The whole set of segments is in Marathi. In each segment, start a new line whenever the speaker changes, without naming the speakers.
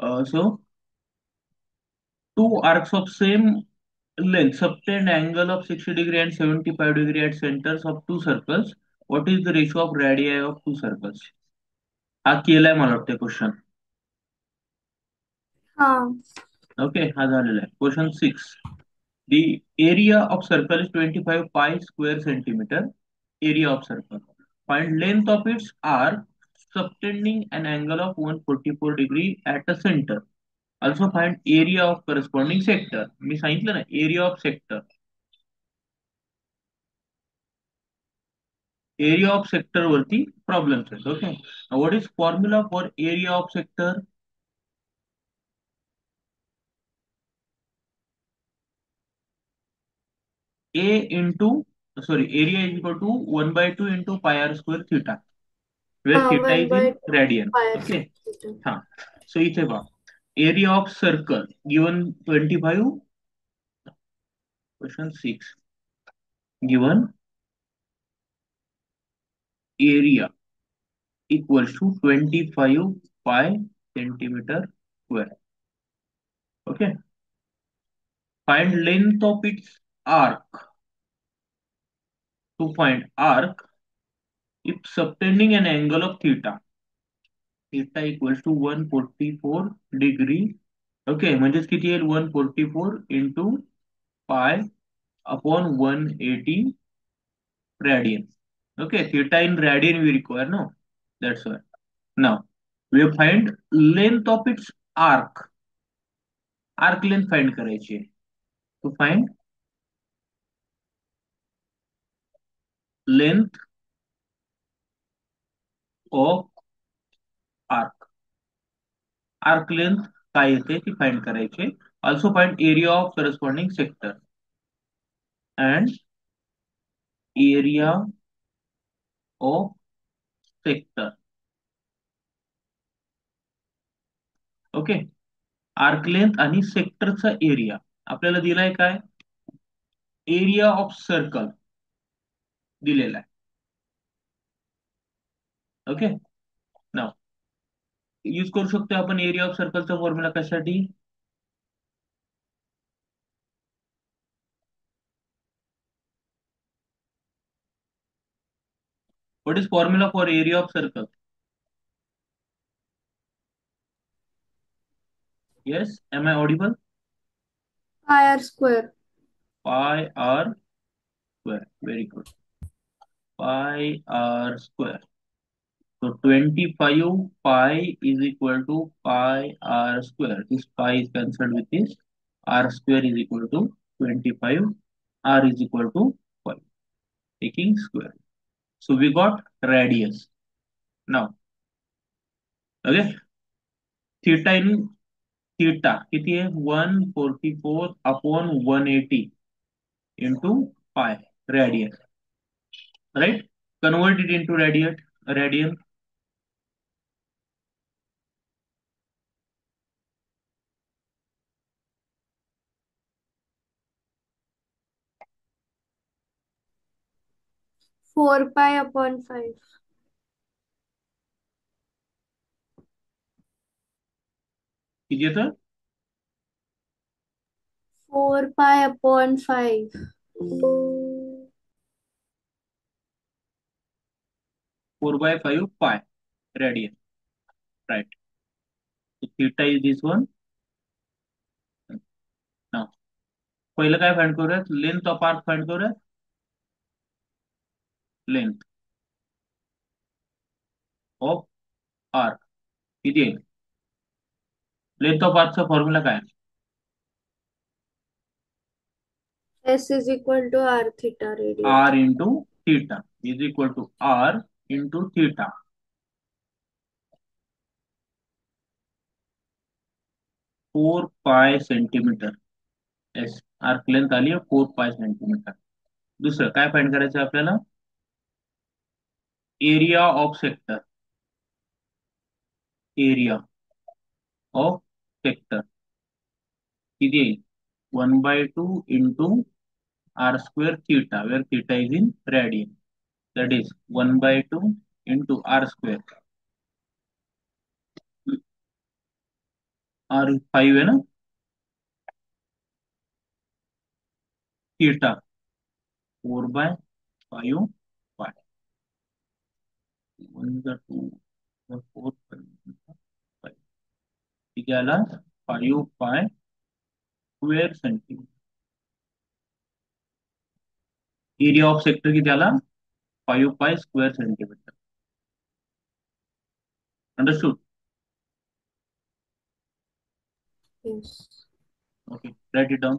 So two arcs of same length subtend angle of 60 degree and 75 degree at centers of two circles. What is the ratio of radii of two circles? हा केलाय मला वाटतं क्वेश्चन.
हाँ.
ओके, हा झालेला आहे. Question 6. The area of circle is 25 pi square centimeter. Area of circle. Find length of its arc subtending an angle of 144 degree at a center. Also find area of corresponding sector. मी सांगितलं ना, area of sector. Area of sector वरती प्रॉब्लेम्स आहेत. Okay, what is formula for area of sector? A into, sorry, area is equal to 1 by 2 into pi r square theta, where
हाँ,
theta
one
is in
by two
radian.
पायर.
Okay. हाँ, so इथे पहा, area of circle given 25, question 6, given area equals to 25 pi centimeter square. Okay, find length of its arc. To find arc, if subtending an angle of theta equals to 144 degree. Okay, म्हणजेच किती येईल? 144 into pi upon 180 radian. Okay, theta in radian we require, no? That's why. Now, we find length of its arc. Arc length find करायची आहे. To find length of arc. Arc length काय येते ती फाइंड करायची. Also find area of corresponding sector and area of sector. Okay, arc length आणि सेक्टरचा एरिया आपल्याला दिलाय काय? एरिया ऑफ सर्कल दिलेला आहे. ओके, नाव यूज करू शकतो आपण एरिया ऑफ सर्कलचा फॉर्म्युला कशासाठी? What is formula for area of circle? Yes, am I audible?
Pi r square.
Pi r square. Very good. Pi r square. So 25 pi is equal to pi r square. This pi is cancelled with this. R square is equal to 25. R is equal to 5. Taking square. So we got radius. Now, okay, theta in theta किती आहे? 144 upon 180 into pi radian. Right? Convert it into radian.
4 pi upon 5.
किती येतं?
4 pi upon 5.
4/5 pi radian. Right. So theta is this one. Now, पहिलं काय फाइंड करूयात? लेंथ ऑफ आर्क फाइंड करूयात. लेंथ ऑफ आर्क किती आहे? लेंथ ऑफ आर्कचा फॉर्म्युला काय?
S is equal to r theta radius.
R into theta is equal to R into theta. 4 pi centimetre. S, arc length आली आहे 4 पाय सेंटीमीटर. दुसरं काय फाइंड करायचं आहे आपल्याला? Area of sector. Area of sector किती येईल? 1/2 into R square theta, where theta is in radian. That is 1/2 into r square. R 5 है ना, थीटा 4/5 पाई, 1 2 4 5, ठीक आहे आला 5 pi square centimetre. Area of sector किती आला, 5 pi square centimetre. Understood.
Yes.
Okay, right it down.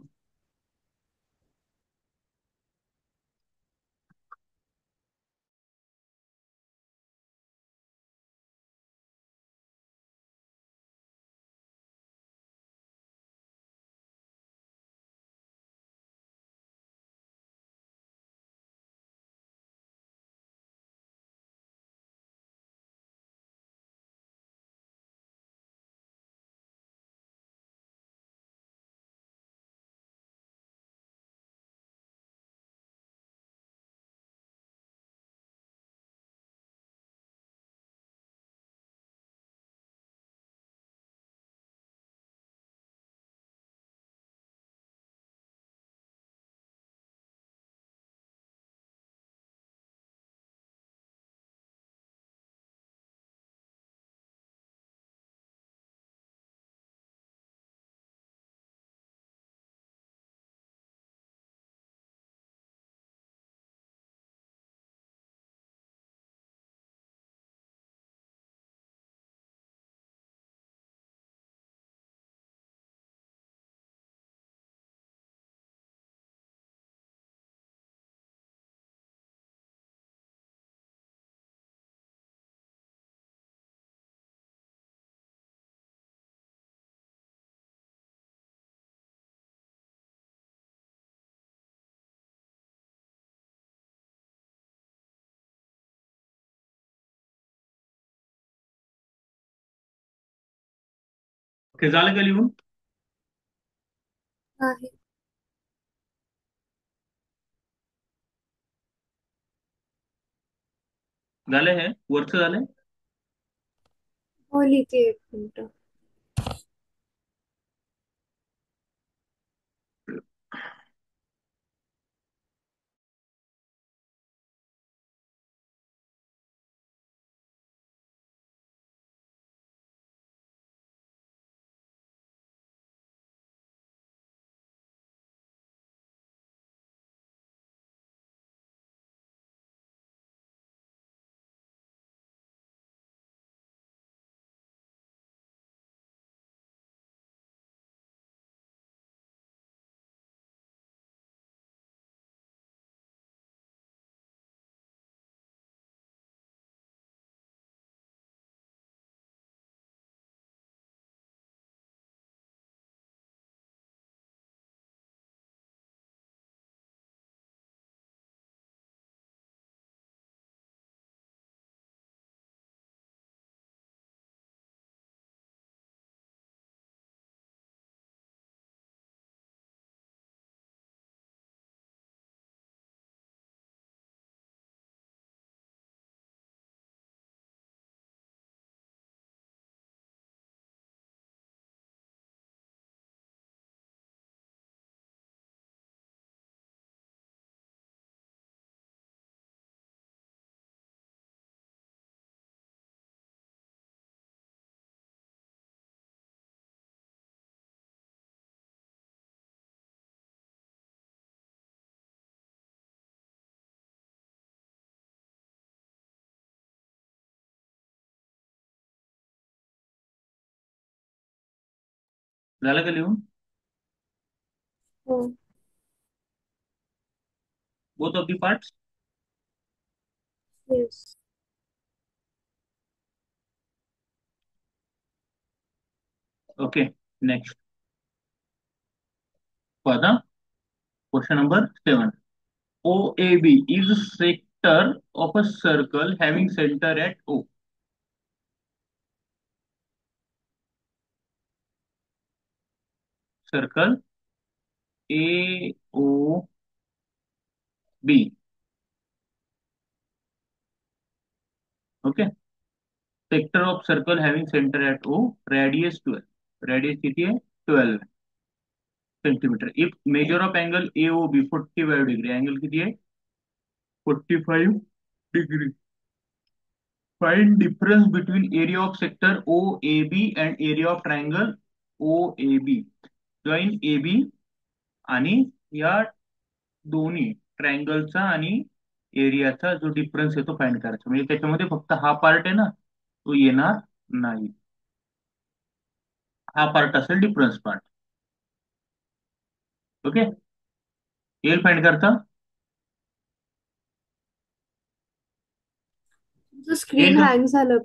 Okay, झालं का लिहून?
आहे.
झालं हे वरचं झालंय.
हो लिहिते 1 मिनिट.
झालं का लिहून?
हो.
Both of the parts.
Yes.
Okay, next. पहा, question number 7. OAB is sector of a circle having center at O. Circle AOB. Okay. Sector of circle having center at O, radius 12. Radius किती आहे? 12 centimetre. If measure of angle AOB 45 degree, angle किती आहे? 45 degree. Find difference between area of sector OAB and area of triangle OAB. Join AB आणि या दोन्ही ट्रायंगलचा आणि एरियाचा जो डिफरन्स आहे तो फाइंड करायचा. म्हणजे त्याच्यामध्ये फक्त हा पार्ट आहे ना, तो येणार नाही. हा पार्ट असेल डिफरन्स पार्ट. ओके, येईल फाइंड करता.
तुझं
येईल
स्क्रीन
का?
हँग झालं.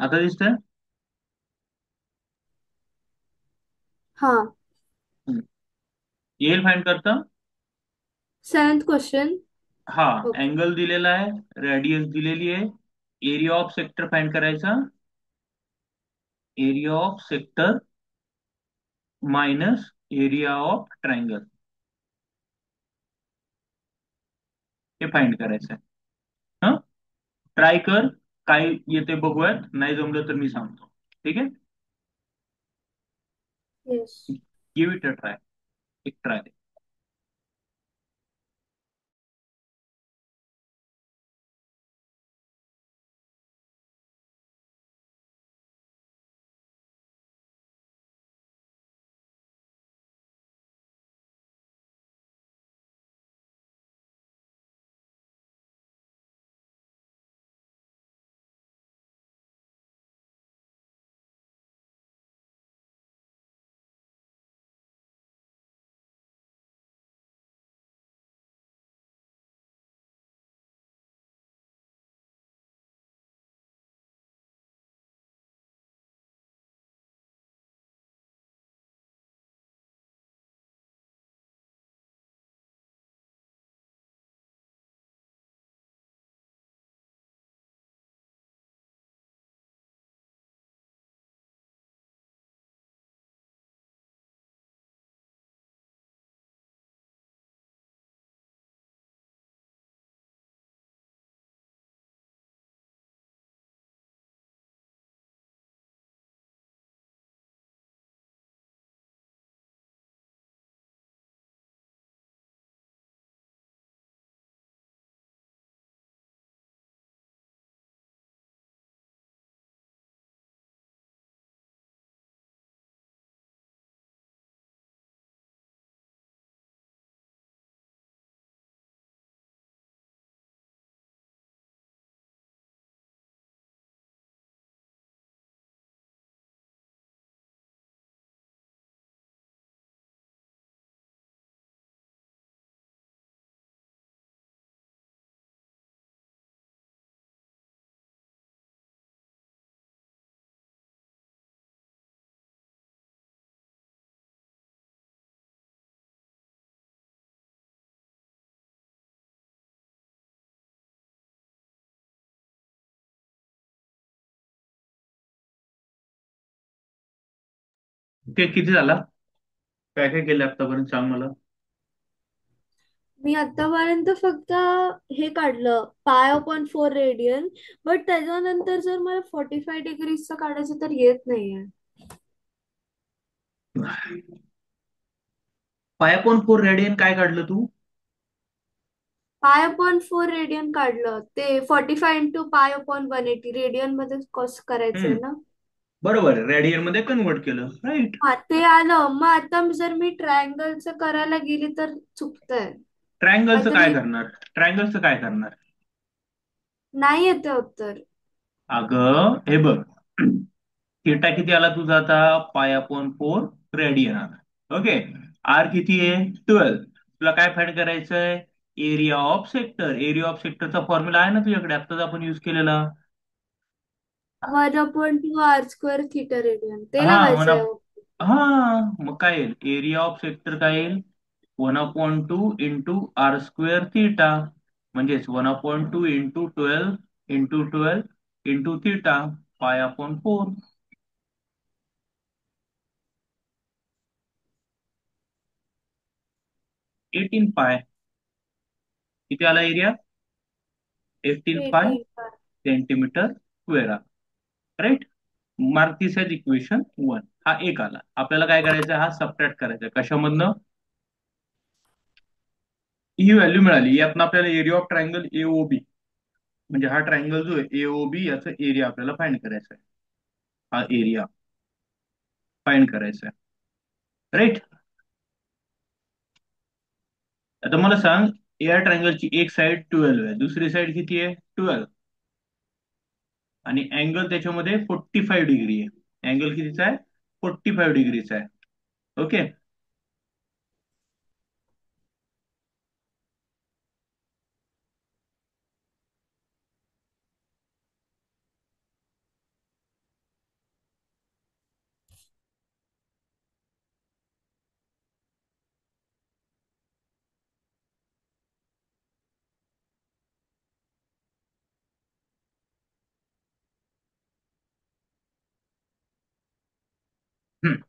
आता दिसतंय?
हा.
हम्म. येईल फाइंड करता.
7th question.
हा,
ओके.
अँगल दिलेला आहे, रेडियस दिलेली आहे, एरिया ऑफ सेक्टर फाइंड करायचा. Area of sector minus area of triangle हे फाइंड करायचं आहे. हा, ट्राय कर, काय येते बघूयात. नाही जमलं तर मी सांगतो. ठीक आहे,
yes.
Give it a try. एक ट्राय. ओके, किती झाला? काय काय केलं आतापर्यंत सांग मला.
मी आतापर्यंत फक्त हे काढलं π/4 रेडियन. बट त्याच्यानंतर जर मला 45 डिग्रीजचं काढायचं तर येत नाहीये.
5.4 रेडियन काय काढलं तू?
π/4 रेडियन काढलं ते 45 × π/180 रेडियन मध्ये कॉस्ट करायचंय
हम्म,
ना.
बरोबर, रेडियन मध्ये कन्वर्ट केलं, राईट.
हा ते आलं. मग आता जर मी ट्रायंगलचं करायला गेली तर चुकतंय.
ट्रायंगलचं काय
काहीतरी
करणार? ट्रायंगलचं काय करणार?
नाही येते उत्तर.
अगं हे बघ, थिटा किती आला तुझा आता? π/4 रेडियन आला. ओके, आर किती आहे? 12. तुला काय फाइंड करायचंय? Area of sector. Area of सेक्टरचा फॉर्म्युला आहे ना तुझ्याकडे, आत्ताच आपण युज केलेला.
1/2r² θ रेडियन ते
हा वन
लावायचंय.
अप हा मग काय येईल? एरिया ऑफ सेक्टर काय येईल? 1/2 × r² थिटा. म्हणजेच 1/2 × 12 × 12 × थिटा, π/4. 18 पाय. किती आला एरिया? 18 पाय
18
सेंटीमीटर स्क्वेअर आला. राईट. मार्क दिस एज इक्वेशन 1. हा एक आला. आपल्याला काय करायचं, हा सबट्रॅक्ट करायचा कशामधनं? ही व्हॅल्यू मिळाली, यातनं आपल्याला एरिया ऑफ ट्रायंगल एओबी, म्हणजे हा ट्रायंगल जो आहे एओबी, याचा एरिया आपल्याला फाइंड करायचा आहे. हा एरिया फाइंड करायचा आहे. राईट. आता मला सांग, या ट्रायंगलची एक साइड 12 आहे, दुसरी साइड किती आहे? 12. आणि अँगल त्याच्यामध्ये 45 डिग्री आहे. अँगल कितीचा आहे? 45 डिग्रीचा आहे. ओके. हम्म.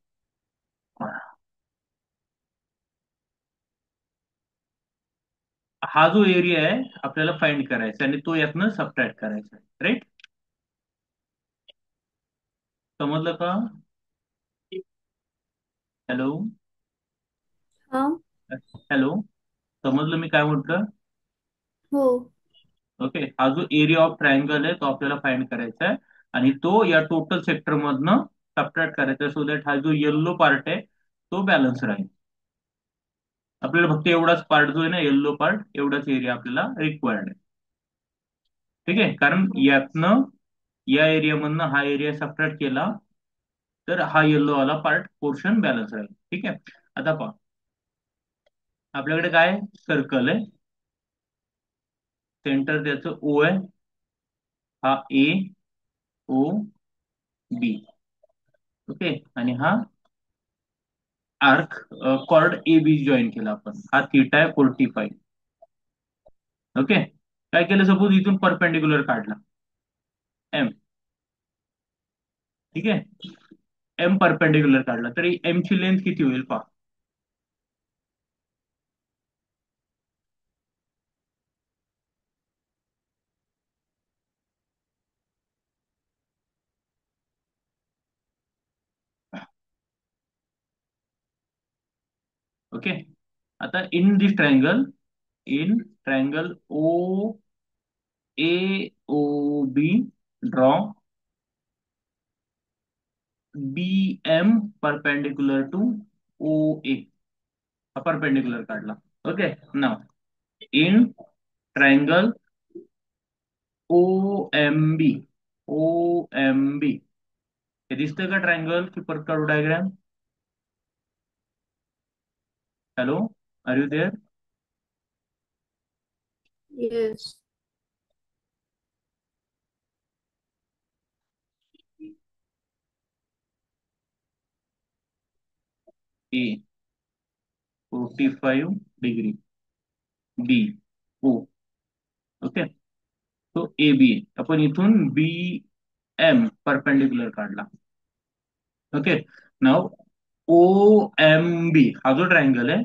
हा जो एरिया आहे आपल्याला फाइंड करायचा आहे आणि तो यातनं सबट्रॅक्ट करायचा आहे. राईट. समजलं का? हॅलो.
हा.
हॅलो. समजलं मी काय म्हटलं?
हो.
ओके. हा जो एरिया ऑफ ट्रायंगल आहे तो आपल्याला फाइंड करायचा आहे आणि तो या टोटल सेक्टर मधनं सबट्रॅक्ट करायचा आहे, सो दॅट हा जो येल्लो पार्ट आहे तो बॅलन्स राहील. आपल्याला फक्त एवढाच पार्ट जो आहे ना, येल्लो पार्ट, एवढाच एरिया आपल्याला रिक्वायर्ड आहे. ठीक आहे. कारण यातनं, या एरियामधनं हा एरिया सबट्रॅक्ट केला तर हा येल्लो वाला पार्ट पोर्शन बॅलन्स राहील. ठीक आहे. आता पहा, आपल्याकडे काय सर्कल आहे, सेंटर त्याचं ओ आहे, हा ए ओ बी. ओके. आणि हा arc, chord A B join केला आपण, हा थीटा आहे 45. ओके. काय केलं, सपोज इथून परपेंडिक्युलर काढला एम. ठीक आहे. एम परपेंडिक्युलर काढला तरी एम ची लेंथ किती होईल पहा. ओके. आता in this triangle, in triangle O A O B, draw B M perpendicular to O A. हा परपेंडिक्युलर काढला. Okay. Now in triangle O M B, O M B, हे दिसतंय का ट्रायंगल की परत काढू diagram? Hello, are you there?
Yes.
A 45 degree, B O. Okay. तो ए बी आहे. आपण इथून बी एम परपेंडिक्युलर काढला. Okay. Now O M B, हा जो ट्रायंगल आहे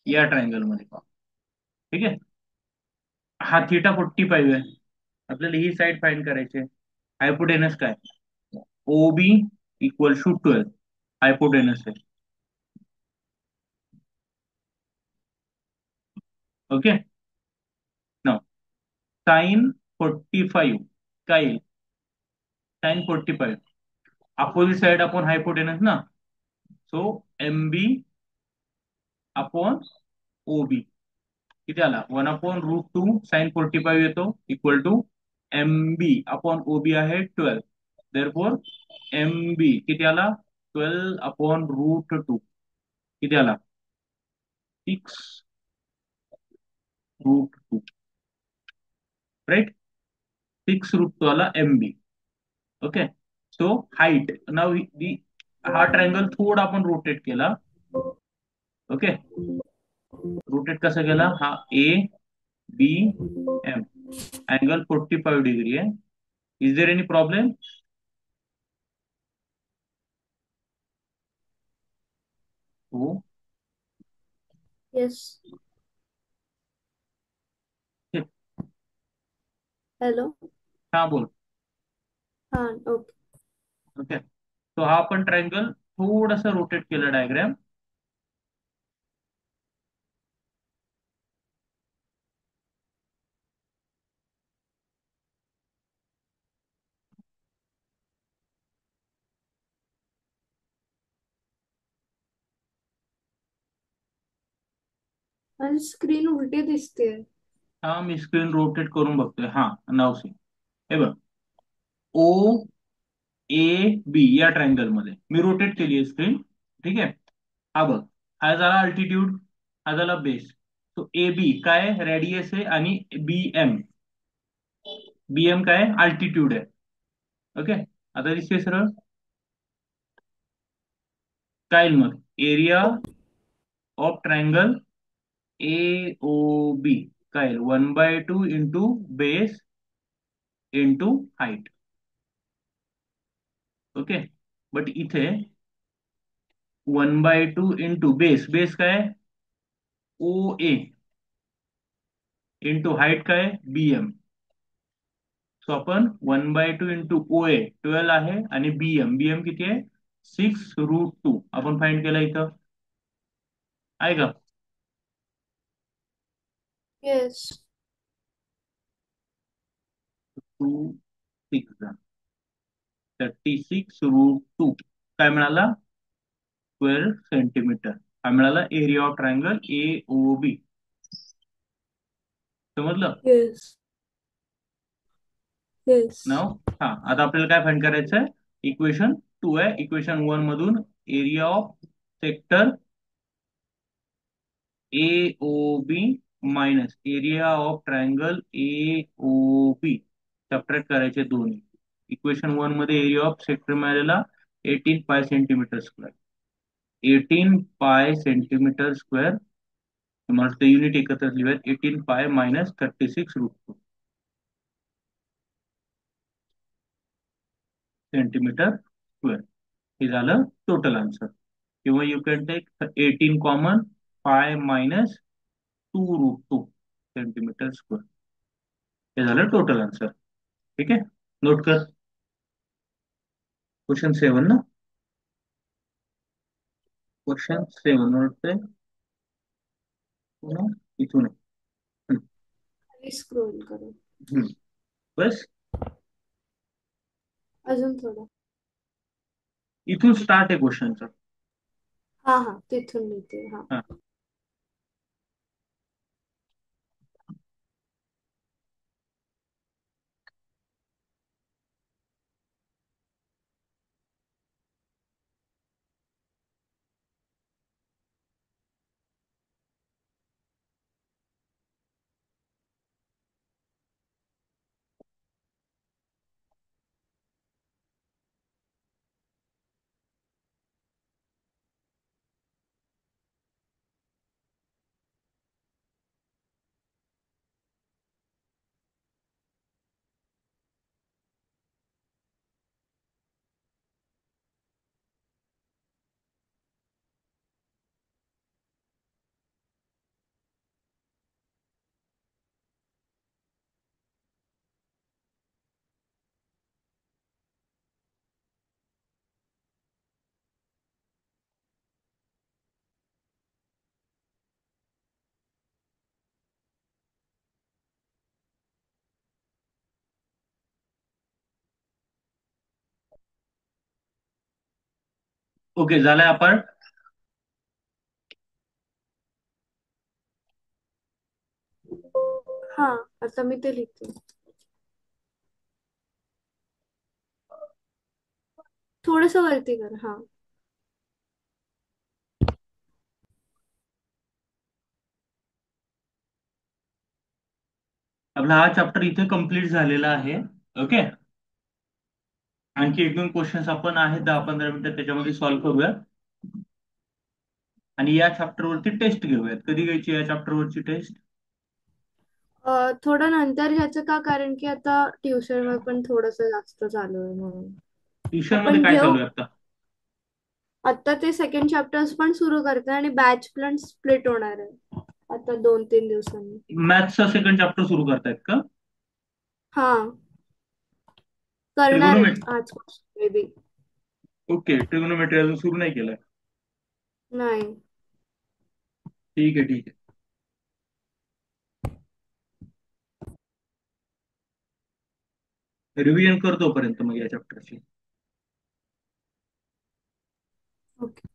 या ट्रायंगल मध्ये पहा. ठीक आहे. हा थिटा 45 आहे. आपल्याला ही साइड फाइंड करायची आहे. हायपोटेनस काय? O B equal to 12 hypotenuse आहे. ओके. नाव साइन 45 काय येईल? Sine 45 opposite side upon hypotenuse ना, so M B upon O B किती आला? 1/√2 साइन 45 येतो equal to M B upon O B आहे 12. देअरफॉर एम बी किती आला? 12/√2 किती आला? 6√2. राईट. 6√2 आला एम बी. ओके. सो हाईट नाव, हा ट्रायंगल थोडा आपण रोटेट केला. ओके. रोटेट कसा केला? हा A B M, angle 45 degree आहे. Is there any problem? हो.
येस. हॅलो.
हा बोल.
हा. ओके.
ओके, तो हा आपण ट्रायंगल थोडासा रोटेट केला डायग्राम.
आणि स्क्रीन उलटी दिसते.
हा मी स्क्रीन रोटेट करून बघतोय. हा नाव सी, हे बघ, ओ ए बी या ट्रायंगल मध्ये मी रोटेट केली आहे स्क्रीन. ठीक आहे, हा बघ, हा झाला अल्टिट्यूड, हा झाला बेस. तो ए बी काय रेडियस आहे आणि बी एम, बी एम काय अल्टिट्यूड आहे. ओके, आता दिसते सरळ काय येईल मग, area
okay.
Of triangle A O B काय येईल, 1/2 into base into height. Okay, but इथे 1/2 इंटू बेस, बेस काय ओ ए इंटू हाईट काय बी एम. सो आपण 1/2 इंटू ओ ए 12 आहे आणि बी एम किती आहे 6√2 आपण फाइंड केलं इथं, आहे का.
येस.
36√2 काय मिळाला 12 सेंटीमीटर. हा मिळाला area of triangle A O B. समजलं
येस. येस.
नाव. हा, आता आपल्याला काय फाइंड करायचं आहे, इक्वेशन 2 आहे. इक्वेशन 1 मधून area of sector A O B minus area of triangle A O B subtract करायचे दोन्ही. इक्वेशन 1 मध्ये एरिया ऑफ सेक्टर मिळालेला 18 पाय सेंटीमीटर स्क्वेअर, 18 पाय सेंटीमीटर स्क्वेअर. तुम्हाला ते युनिट एकत्र लिहूयात, 18 पाय मायनस 36√2 सेंटीमीटर स्क्वेअर. हे झालं टोटल आन्सर. किंवा you can take 18 common, pi minus 2√2 centimetre square. हे झालं टोटल आन्सर. ठीक आहे, नोट कर. क्वेश्चन 7 ना, क्वेश्चन 7 नोट. इथून आहे. हम्म,
खाली स्क्रोल करू.
हम्म. बस
अजून थोडं.
इथून स्टार्ट आहे क्वेश्चनचा.
हा हा, तिथून लिहिते. हा.
हा, ओके झालंय आपण.
हा, आता मी ते लिहिते. थोडस वरती कर. हा.
आपला हा चॅप्टर इथे कम्प्लीट झालेला आहे. ओके, आणखी 1-2 क्वेश्चन्स आपण आहेत 10-15 मिनिटं त्याच्यामध्ये सॉल्व्ह करूया. आणि या चॅप्टर वरती टेस्ट घेऊयात. कधी घ्यायची या चॅप्टर वरची टेस्ट.
थोडं नंतर घ्यायचं का, कारण की आता ट्युशन वर पण थोडस जास्त चालू आहे म्हणून.
ट्युशन मध्ये
आपण
काय
घेऊ.
चालू आहे आता.
आता ते सेकंड चॅप्टर्स पण सुरू करते आणि बॅच पण स्प्लिट होणार आहे आता 2-3 दिवसांनी.
मॅथ्सचा सेकंड चॅप्टर सुरू करतायत का?
हा, करणार आहेत
ट्रिगोनोमेट्री.
आजपासून मे बी.
ओके, ट्रिगोनोमेट्री अजून सुरू नाही केलंय.
नाही.
ठीक आहे, ठीक आहे. रिव्हिजन करतो पर्यंत मग या चॅप्टरची.
ओके.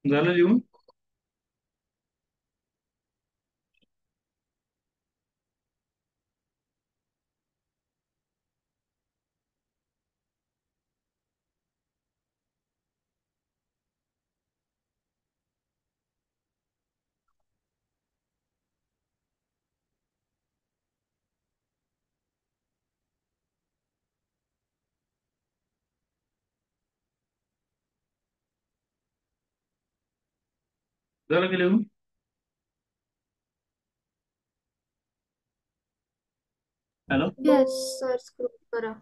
झालं लिहून? झालं की लिहून? हॅलो.
येस सर, स्क्रोल करा.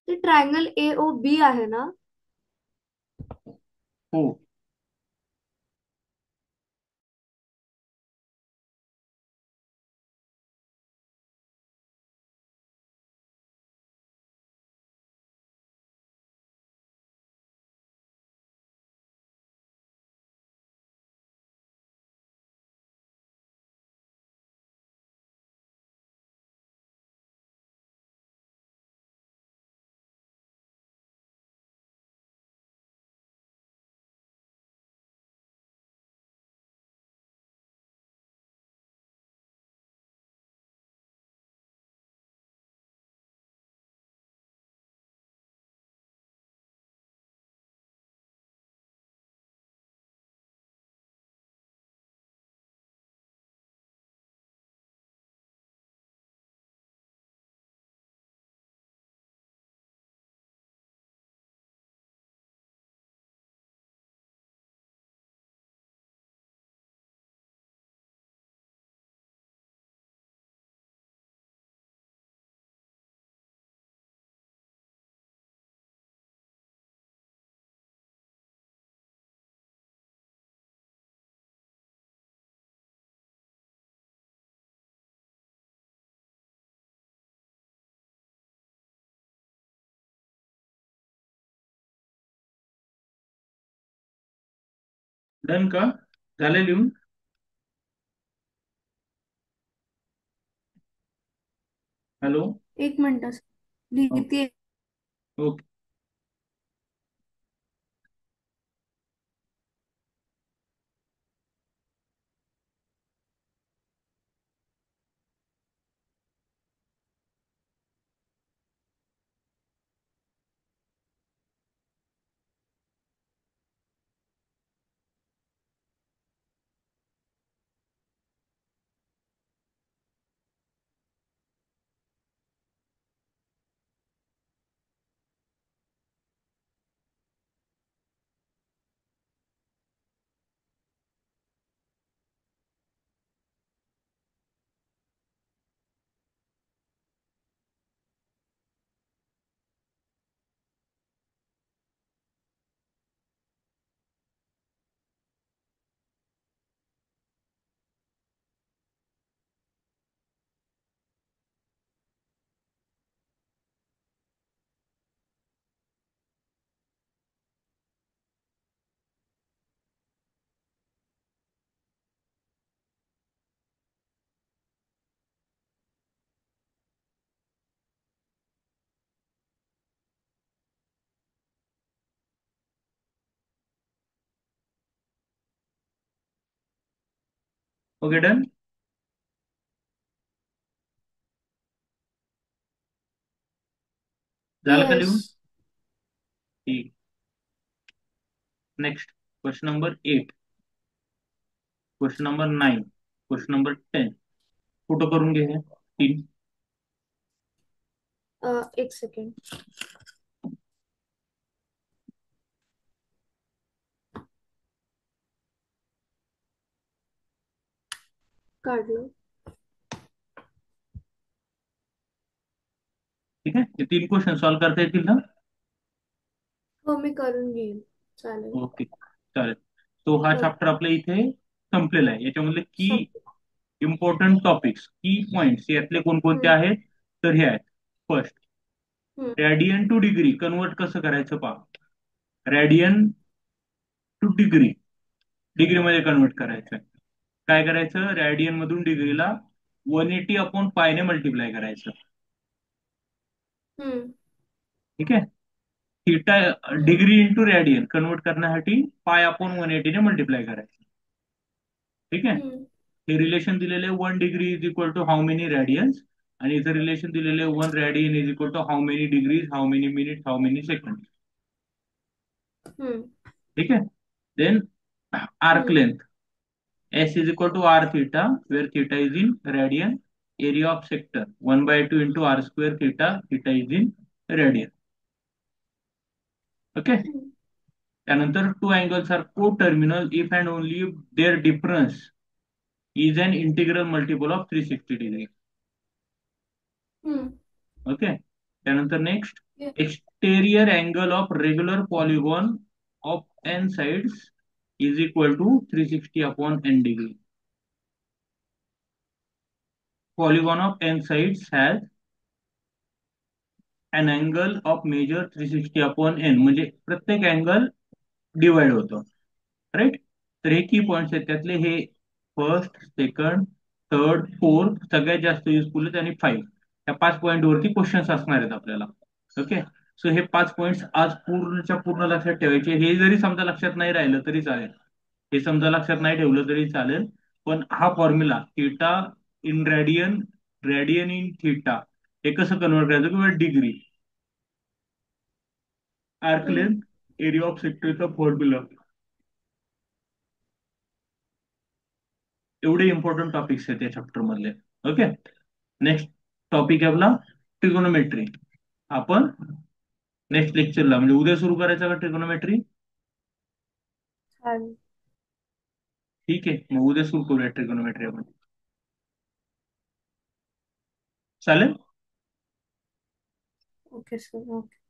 ते ट्रायंगल AOB आहे ना?
हो. डन का? झाले लिहून? हॅलो.
1 minute sir. लिहिते.
ओके. Okay done. झालं का
येस.
लिहून? ठीक. Next question number 8, question number 9, question number 10. Photo करून घे हे तीन.
एक सेकंड. काढलं.
ठीक आहे, हे तीन क्वेश्चन सॉल्व्ह करता येतील ना?
हो, मी करून घेईन. चालेल.
ओके चालेल. तो हा
ओके.
चॅप्टर आपल्या इथे संपलेला आहे. याच्यामधले की
संप
इम्पॉर्टंट टॉपिक्स, की पॉइंट्स यातले कोणकोणते
हम्म.
आहेत? तर हे आहेत. फर्स्ट,
हम्म.
रेडियन टू डिग्री कन्वर्ट कसं करायचं पहा. रेडियन टू डिग्री, डिग्री मध्ये कन्वर्ट करायचं. काय करायचं, रेडियन मधून डिग्रीला 180/π ने मल्टिप्लाय करायचं.
हम्म.
ठीक आहे. थिटा,
हम्म.
डिग्री इंटू रेडियन कन्वर्ट करण्यासाठी π/180 ने मल्टिप्लाय करायचं. ठीक आहे.
हम्म.
हे रिलेशन दिलेले 1 degree is equal to how many radians, आणि इथं रिलेशन दिलेले 1 radian is equal to how many degrees, how many minute, how many second.
Hmm.
ठीक आहे. Then arc
hmm.
Length S is equal to r theta, where theta is in radian. Area of sector 1/2 into r square theta. Theta is in radian. Okay.
हम्म.
त्यानंतर two angles are co-terminal if and only if their difference is an integral multiple of 360 degree.
हम्म.
Okay. त्यानंतर next,
ये-
exterior angle of regular polygon of n sides is equal to 360/n degree. Polygon of n sides has an angle of measure 360/n, म्हणजे प्रत्येक अँगल डिवाइड होतो. राईट. तर हे की पॉइंट्स आहेत, त्यातले हे फर्स्ट, सेकंड, थर्ड, फोर्थ सगळ्यात जास्त युजफुल आहेत, आणि 5 या 5 पॉईंट वरती क्वेश्चन्स असणार आहेत आपल्याला. ओके. सो हे 5 पॉइंट्स आज पूर्णच्या पूर्ण लक्षात ठेवायचे. हे जरी समजा लक्षात नाही राहिलं तरी चालेल, हे समजा लक्षात नाही ठेवलं तरी चालेल, पण हा formula theta in radian, radian in theta, हे कसं कन्वर्ट करायचं, किंवा degree, arc
hmm.
Length, area of सेक्टरचा फॉर्म्युला, एवढे इम्पॉर्टंट टॉपिक्स आहेत या चॅप्टर मधले. ओके. नेक्स्ट टॉपिक आहे आपला ट्रिगोनोमेट्री. आपण नेक्स्ट लेक्चरला, म्हणजे उद्या सुरू करायचा का ट्रिगोनोमेट्री?
चालेल.
ठीक आहे, मग उद्या सुरू करूया ट्रिगोनोमेट्री आपण. चालेल.
Okay sir. ओके.